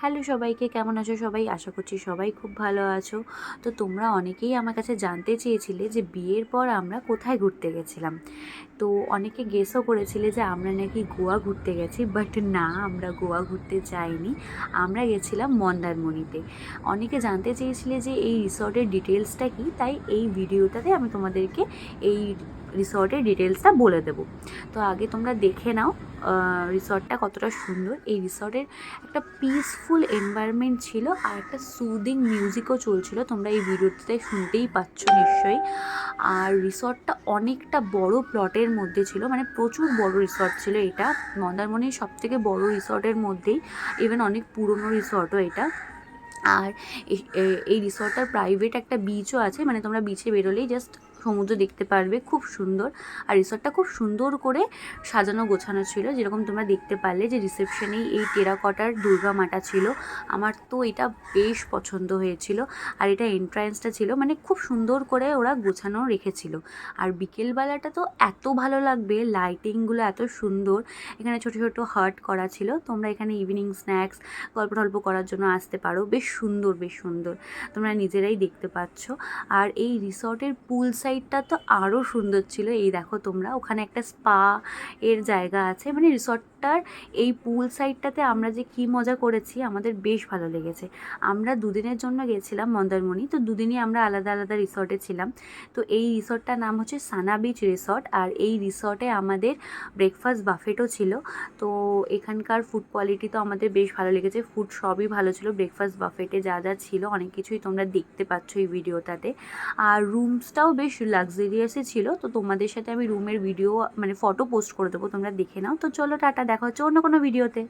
Hello সবাইকে, কেমন আছো সবাই? আশা করছি সবাই খুব ভালো আছো। তো তোমরা অনেকেই আমার কাছে জানতে চেয়েছিলে যে বিয়ের পর আমরা কোথায় ঘুরতে গেছিলাম। তো অনেকে গেসও করেছিলে যে আমরা নাকি গোয়া ঘুরতে গেছি, বাট না, আমরা গোয়া ঘুরতে যাইনি। আমরা গেছিলাম মন্দারমণিতে। অনেকে জানতে চেয়েছিলে যে এই রিসর্টের ডিটেলসটা কী, তাই এই ভিডিওটাতে আমি তোমাদেরকে এই রিসর্টের ডিটেলসটা বলে দেবো। তো আগে তোমরা দেখে নাও রিসর্টটা কতটা সুন্দর। এই রিসর্টের একটা পিসফুল এনভায়রনমেন্ট ছিল আর একটা সুদিং মিউজিকও চলছিল, তোমরা এই ভিডিওতে শুনতেই পাচ্ছ নিশ্চয়ই। আর রিসর্টটা অনেকটা বড় প্লটের মধ্যে ছিল, মানে প্রচুর বড় রিসর্ট ছিল এটা। মন্দারমণির সবথেকে বড় রিসর্টের মধ্যেই, ইভেন অনেক পুরনো রিসর্টও এটা। আর এই রিসর্টটার প্রাইভেট একটা বিচও আছে, মানে তোমরা বিচে বেরোলেই জাস্ট সমুদ্র দেখতে পারবে, খুব সুন্দর। আর রিসর্টটা খুব সুন্দর করে সাজানো গোছানো ছিল, যেরকম তোমরা দেখতে পারলে যে রিসেপশনেই এই টেরাকটার দুর্গা মাটা ছিল। আমার তো এটা বেশ পছন্দ হয়েছিল। আর এটা এন্ট্রান্সটা ছিল, মানে খুব সুন্দর করে ওরা গোছানো রেখেছিল। আর বিকেলবেলাটা তো এত ভালো লাগবে, লাইটিংগুলো এত সুন্দর। এখানে ছোটো ছোটো হাট করা ছিল, তোমরা এখানে ইভিনিং স্ন্যাক্স গল্প টল্প করার জন্য আসতে পারো। বেশ সুন্দর, বেশ সুন্দর, তোমরা নিজেরাই দেখতে পাচ্ছ। আর এই রিসর্টের পুল সাইডটা তো আরও সুন্দর ছিল। এই দেখো তোমরা, ওখানে একটা স্পা এর জায়গা আছে, মানে রিসর্টটার এই পুল সাইডটাতে আমরা যে কী মজা করেছি, আমাদের বেশ ভালো লেগেছে। আমরা দুদিনের জন্য গেছিলাম মন্দারমণি, তো দুদিনই আমরা আলাদা আলাদা রিসর্টে ছিলাম। তো এই রিসর্টটার নাম হচ্ছে সানা বিচ রিসর্ট। আর এই রিসর্টে আমাদের ব্রেকফাস্ট বাফেটও ছিল। তো এখানকার ফুড কোয়ালিটি তো আমাদের বেশ ভালো লেগেছে, ফুড সবই ভালো ছিল। ব্রেকফাস্ট বাফেটে যা যা ছিল অনেক কিছুই তোমরা দেখতে পাচ্ছ এই ভিডিওটাতে। আর রুমসটাও বেশ লাক্সারিয়াসই ছিল। তো তোমাদের সাথে আমি রুমের ভিডিও, মানে ফটো পোস্ট করে দেবো, তোমরা দেখে নাও। তো চলো টাটা, দেখা হচ্ছে অন্য কোনো ভিডিওতে।